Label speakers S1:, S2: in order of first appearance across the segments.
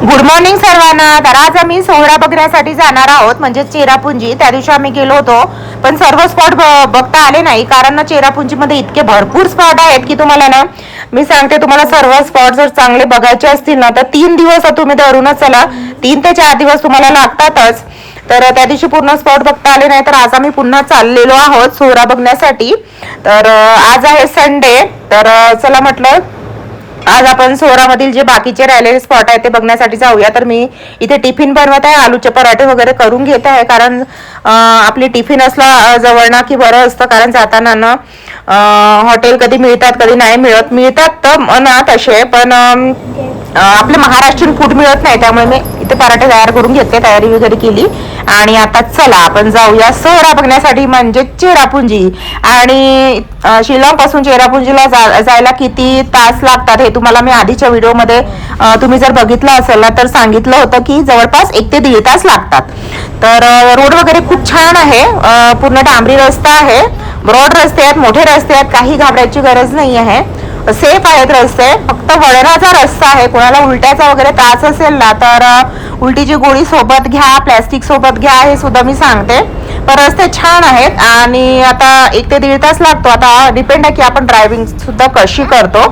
S1: Good morning सर्वांना. तर आज आम्ही सोहळा बघण्यासाठी जाणार आहोत, म्हणजे चेरापुंजी. त्या दिवशी आम्ही गेलो होतो, पण सर्व स्पॉट बघता आले नाही, कारण ना चेरापुंजीमध्ये इतके भरपूर स्पॉट आहेत की तुम्हाला ना मी सांगते, तुम्हाला सर्व स्पॉट जर चांगले बघायचे असतील ना तर 3 दिवस तुम्ही धरूनच चला, 3 ते 4 दिवस तुम्हाला लागतातच. तर त्या दिवशी पूर्ण स्पॉट बघता आले नाही, तर आज आम्ही पुन्हा चाललेलो आहोत सोहळा बघण्यासाठी. तर आज आहे संडे, तर चला म्हटलं आज आपण सोहरामधील जे बाकीचे राहिलेले स्पॉट आहेत ते बघण्यासाठी जाऊया. तर मी इथे टिफिन बनवत आहे, आलूचे पराठे वगैरे करून घेत आहे, कारण आपली टिफिन असला जवळ ना की बरं असतं, कारण जाताना ना हॉटेल कधी मिळतात कधी नाही मिळतात तर ना तसे, पण आपले महाराष्ट्रीयन फूड मिळत नाही, त्यामुळे मी इथे पराठे तयार करून घेतले, तयारी वगैरे केली. आणि आता चला आपण जाऊया सोहरा बघण्यासाठी, म्हणजे चेरापुंजी. आणि शिलाँग पासून चेरापुंजीला जायला किती तास लागतात हे तुम्हाला मी आधीच्या व्हिडिओमध्ये तुम्ही जर बघितलं असेल ना तर सांगितलं होतं की जवळपास 1 ते 1.5 तास लागतात. तर रोड वगैरे खूप छान आहे, पूर्ण डांबरी रस्ता आहे, ब्रॉड रस्ते आहेत, मोठे रस्ते आहेत, काही घाबरायची गरज नाही आहे, सेफ आहेत रस्ते. फक्त वळणाचा रस्ता आहे, कोणाला उलट्याचा वगैरे त्रास असेल ना तर उलटीची गोळी सोबत घ्या, प्लॅस्टिक सोबत घ्या, हे सुद्धा मी सांगते. पण रस्ते छान आहेत. आणि आता 1 ते 1.5 तास लागतो, आता डिपेंड आहे की आपण ड्रायव्हिंग सुद्धा कशी करतो.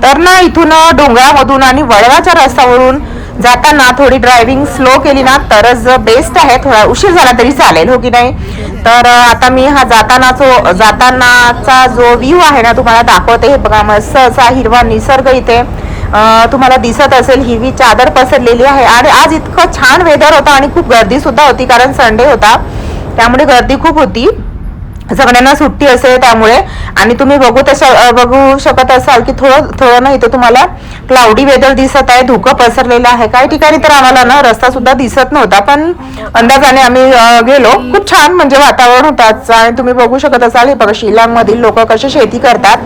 S1: तर ना इथून डोंगरामधून आणि वळणाच्या रस्त्यावरून जाताना थोडी ड्रायव्हिंग स्लो केली ना तरच बेस्ट आहे, थोडा उशीर झाला तरी चालेल, हो की नाही. तर आता मी हा जातानाचा जो व्ह्यू आहे ना तुम्हाला दाखवते. हे बघा, मस्त असा हिरवा निसर्ग इथे तुम्हाला दिसत असेल, हिरवी चादर पसरलेली आहे. आणि आज इतकं छान वेदर होता आणि खूप गर्दी सुद्धा होती, कारण संडे होता त्यामुळे गर्दी खूप होती, सगळ्यांना सुट्टी असेल त्यामुळे. आणि तुम्ही बघू शकत असाल की थोडं ना इथे तुम्हाला क्लाउडी वेदर दिसत आहे, धुकं पसरलेलं आहे. काही ठिकाणी तर आम्हाला ना रस्ता सुद्धा दिसत नव्हता, पण अंदाजाने आम्ही गेलो. खूप छान म्हणजे वातावरण होतं. आणि तुम्ही बघू शकत असाल, हे बघा शिलाँग मधील लोक कशी शेती करतात.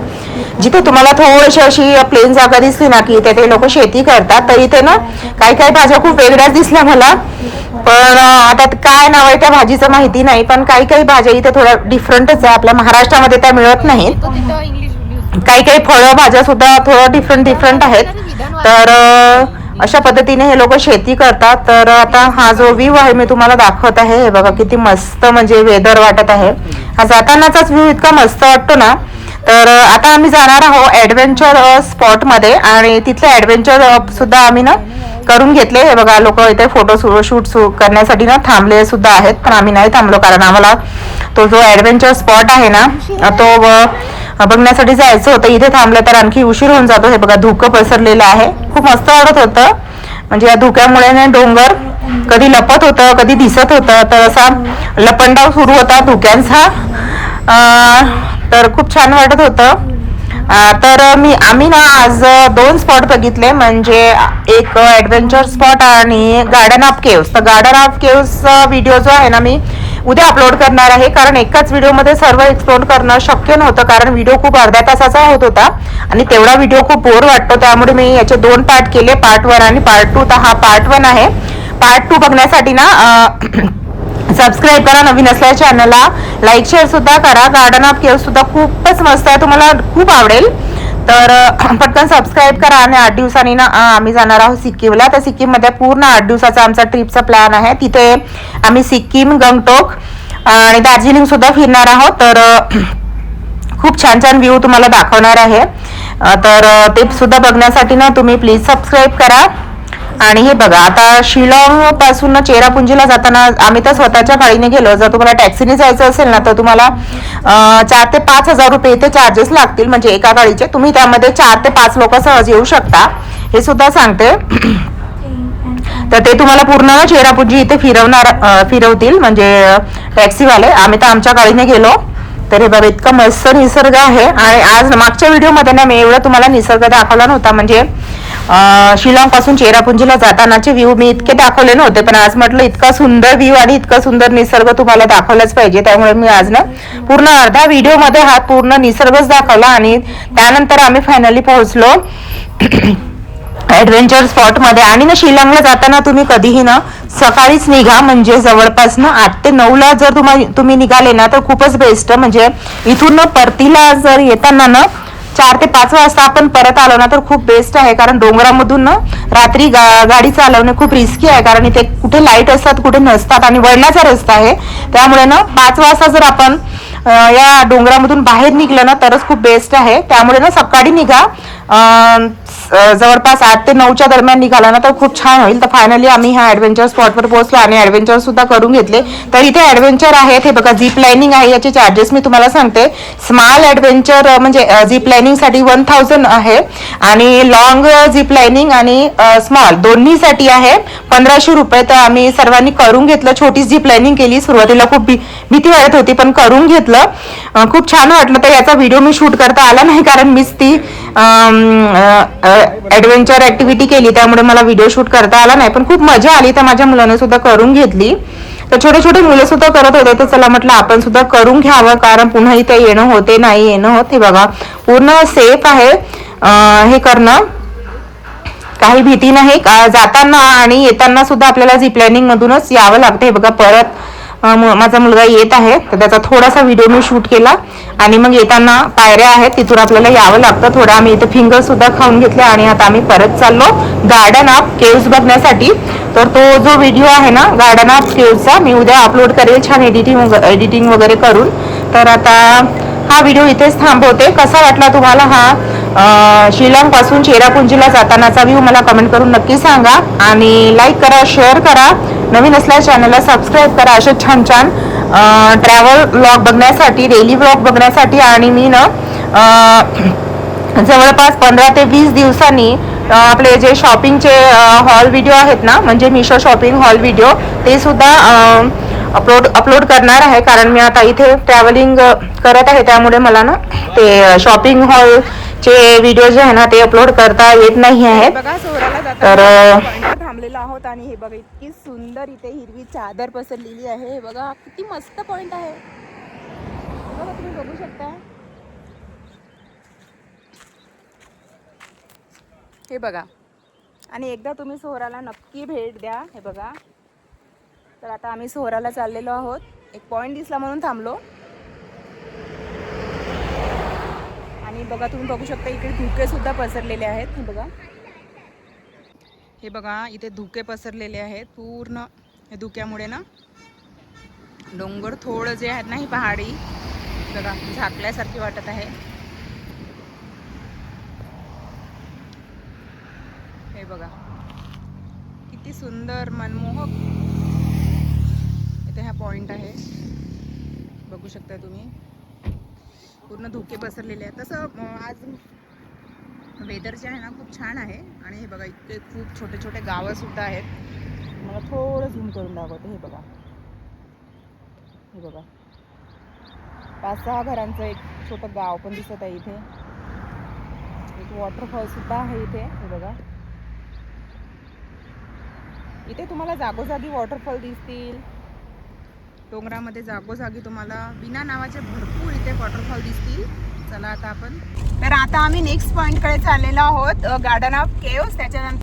S1: जिथे तुम्हाला थोडीशी अशी प्लेन जागा दिसली ना की ते लोक शेती करतात, तर इथे ना काही भाज्या खूप वेगळ्याच दिसल्या मला, पण आता काय नाव आहे त्या भाजीचं माहिती नाही. पण काही भाज्या इथे थोडं डिफरंटच आहे, आपल्या महाराष्ट्रामध्ये त्या मिळत नाहीत. काही फळं भाज्या सुद्धा थोडं डिफरंट आहेत. तर अशा पद्धतीने हे लोक शेती करतात. तर आता हा जो व्ह्यू आहे मी तुम्हाला दाखवत आहे, हे बघा किती मस्त म्हणजे वेदर वाटत आहे. हा जातानाचाच व्ह्यू इतका मस्त वाटतो ना. तर आता आम्ही जाणार आहोत ॲडव्हेंचर स्पॉटमध्ये, आणि तिथले ॲडव्हेंचर सुद्धा आम्ही ना करून घेतले. हे बघा, लोक इथे फोटो शूट करण्यासाठी ना थांबले सुद्धा आहेत, पण आम्ही नाही थांबलो, कारण आम्हाला तो जो ॲडव्हेंचर स्पॉट आहे ना तो बघण्यासाठी जायचं होतं. इथे थांबलं तर आणखी उशीर होऊन जातो. हे बघा, धुकं पसरलेलं आहे, खूप मस्त वाटत होतं. म्हणजे या धुक्यामुळे ना डोंगर कधी लपत होतं कधी दिसत होतं, तर असा लपंडाव सुरू होता धुक्यांचा. तर खूप छान वाटत होतं. तर आम्ही ना आज 2 स्पॉट बघितले, म्हणजे एक ॲडव्हेंचर स्पॉट आणि गार्डन ऑफ केव्स. तर गार्डन ऑफ केव्सचा व्हिडिओ जो आहे ना मी उद्या अपलोड करणार आहे, कारण एकाच व्हिडिओमध्ये सर्व एक्सप्लोर करणं शक्य नव्हतं, कारण व्हिडिओ खूप अर्ध्या तासाचा होत होता आणि तेवढा व्हिडिओ खूप बोर वाटतो. त्यामुळे मी याचे 2 पार्ट केले, पार्ट 1 आणि पार्ट 2. तर हा पार्ट 1 आहे. पार्ट 2 बघण्यासाठी ना सबस्क्राईब करा, नवीन असल्या चॅनलला लाईक शेअर सुद्धा करा. गार्डन ऑफ केव्स सुद्धा खूपच मस्त आहे, तुम्हाला खूप आवडेल. तर पटकन सबस्क्राईब करा. आणि 8 दिवसांनी ना आम्ही जाणार आहोत सिक्कीमला. तर सिक्कीममध्ये पूर्ण 8 दिवसाचा आमचा ट्रिपचा प्लॅन आहे. तिथे आम्ही सिक्कीम, गंगटोक आणि दार्जिलिंग सुद्धा फिरणार आहोत. तर खूप छान व्ह्यू तुम्हाला दाखवणार आहे. तर ते सुद्धा बघण्यासाठी ना तुम्ही प्लीज सबस्क्राईब करा. आणि हे बघा, आता शिलाँग पासून चेरापुंजीला जाताना आम्ही तर स्वतःच्या गाडीने गेलो. जर तुम्हाला टॅक्सीने जायचं असेल ना तर तुम्हाला 4 ते 5 हजार रुपये इथे चार्जेस लागतील, म्हणजे एका गाडीचे. तुम्ही त्यामध्ये 4 ते 5 लोक सहज येऊ शकता, हे सुद्धा सांगते. तर ते तुम्हाला पूर्ण चेरापुंजी इथे फिरवतील, म्हणजे टॅक्सीवाले. आम्ही तर आमच्या गाडीने गेलो. तर हे बघा, इतका मस्त निसर्ग आहे. आणि आज मागच्या व्हिडिओमध्ये ना मी एवढा तुम्हाला निसर्ग दाखवला नव्हता, म्हणजे शिलाँग पासून चेरापुंजीला जातानाचे व्ह्यू मी इतके दाखवले नव्हते, पण आज म्हटलं इतका सुंदर व्ह्यू आणि इतका सुंदर निसर्ग तुम्हाला दाखवलाच पाहिजे. त्यामुळे मी आज ना पूर्ण अर्ध्या व्हिडिओमध्ये हा पूर्ण निसर्गच दाखवला. आणि त्यानंतर आम्ही फायनली पोहोचलो ॲडव्हेंचर स्पॉटमध्ये. आणि ना शिलाँगला जाताना तुम्ही कधीही ना सकाळीच निघा, म्हणजे जवळपास ना 8 ते 9ला जर तुम्ही निघाले ना तर खूपच बेस्ट. म्हणजे इथून परतीला जर येताना ना 4 ते 5 वाजता आपण परत आलो ना तर खूप बेस्ट आहे, कारण डोंगरामधून ना रात्री गाडी चालवणे खूप रिस्की आहे, कारण इथे कुठे लाईट असतात कुठे नसतात आणि वळणाचा रस्ता आहे. त्यामुळे ना 5 वाजता जर आपण या डोंगरामधून बाहेर निघलं ना तरच खूप बेस्ट आहे. त्यामुळे ना सकाळी निघा, जवळपास 8 ते 9च्या दरम्यान निघाला ना तर खूप छान होईल. तर फायनली आम्ही ह्या ॲडव्हेंचर स्पॉटवर पोहोचलो आणि ॲडव्हेंचर सुद्धा करून घेतले. तर इथे ॲडव्हेंचर आहेत, हे बघा झिप लाईनिंग आहे. याचे चार्जेस मी तुम्हाला सांगते. स्मॉल ॲडव्हेंचर म्हणजे झिप लाईनिंगसाठी 1000 आहे आणि लॉंग झिप लाईनिंग आणि स्मॉल दोन्हीसाठी आहे 1500 रुपये. तर आम्ही सर्वांनी करून घेतलं. छोटी झिप लाईनिंग केली. सुरुवातीला खूप भीती वाटत होती पण करून घेतलं. खूप छान वाटलं. तर याचा व्हिडिओ मी शूट करता आला नाही, कारण मीच ती ॲडव्हेंचर ॲक्टिव्हिटी केली, त्यामुळे मला व्हिडिओ शूट करता आला नाही. पण खूप मजा आली. तर माझ्या मुलाने सुद्धा करून घेतली. तर छोटे छोटे मुलं सुद्धा करत होते. तर चला म्हटलं आपण सुद्धा करून घ्यावं, कारण पुन्हा इथे येणं होते नाही येणं होत. हे बघा पूर्ण सेफ आहे हे करणं, काही भीती नाही. जाताना आणि येताना सुद्धा आपल्याला झिप लाईनिंग मधूनच यावं लागतं. हे बघा परत माझा मुलगा येत आहे, तर त्याचा थोडासा व्हिडिओ मी शूट केला. आणि मग येताना पायऱ्या आहेत तिथून आपल्याला यावं लागतं. थोडं आम्ही इथे फिंगर सुद्धा खाऊन घेतले आणि आता आम्ही परत चाललो गार्डन ऑफ केव्स बघण्यासाठी. तर तो जो व्हिडिओ आहे ना गार्डन ऑफ केव्सचा मी उद्या अपलोड करेल छान एडिटिंग वगैरे करून. तर आता हा व्हिडिओ इथेच थांबवते. कसा वाटला तुम्हाला हा शिलाँग पासून चेरापुंजीला जातानाचा व्ह्यू मला कमेंट करून नक्की सांगा आणि लाईक करा, शेअर करा, नवीन असल्यास चॅनलला सबस्क्राईब करा. असे छान छान ट्रॅव्हल व्लॉग बघण्यासाठी, डेली व्लॉग बघण्यासाठी. आणि मी ना जवळपास 15 ते 20 दिवसांनी आपले जे शॉपिंगचे हॉल व्हिडिओ आहेत ना, म्हणजे मिशो शॉपिंग हॉल व्हिडिओ, ते सुद्धा अपलोड करणार आहे. कारण मी आता इथे ट्रॅव्हलिंग करत आहे, त्यामुळे मला ना ते शॉपिंग हॉलचे व्हिडिओ जे आहे ना ते अपलोड करता येत नाही आहेत. तर
S2: थांबलेलो आहोत आणि हे बघा इतकी सुंदर इथे हिरवी चादर पसरलेली आहे. हे बघा किती मस्त पॉइंट आहे. बघा तुम्ही बघू शकता. हे बघा, आणि एकदा तुम्ही सोहराला नक्की भेट द्या. हे बघा, तर आता आम्ही सोहराला चाललेलो आहोत. एक पॉइंट दिसला म्हणून थांबलो. आणि बघा तुम्ही बघू शकता इकडे धुके सुद्धा पसरलेले आहेत. हे बघा, हे बघा इथे धुके पसरलेले आहेत पूर्ण. हे धुक्यामुळे ना डोंगर थोडं जे आहेत ना ही पहाडी बघा झाकल्यासारखी वाटत आहे. हे बघा किती सुंदर मनमोहक इथे हा पॉइंट आहे. बघू शकता तुम्ही पूर्ण धुके पसरलेले आहेत. तसं आज वेदर जे आहे ना खूप छान आहे. आणि हे बघा इतके खूप छोटे छोटे गावं सुद्धा आहेत. मला थोडं झूम करून दाखवते. हे बघा, हे बघा 5-6 घरांचं एक छोटं गाव पण दिसत आहे इथे. एक वॉटरफॉल सुद्धा आहे इथे. हे बघा इथे तुम्हाला जागोजागी वॉटरफॉल दिसतील. डोंगरामध्ये जागोजागी तुम्हाला बिना नावाचे भरपूर इथे वॉटरफॉल दिसतील. चला आता आपण, तर आता आम्ही नेक्स्ट पॉइंटकडे चाललेलो आहोत, गार्डन ऑफ केव्स. त्याच्यानंतर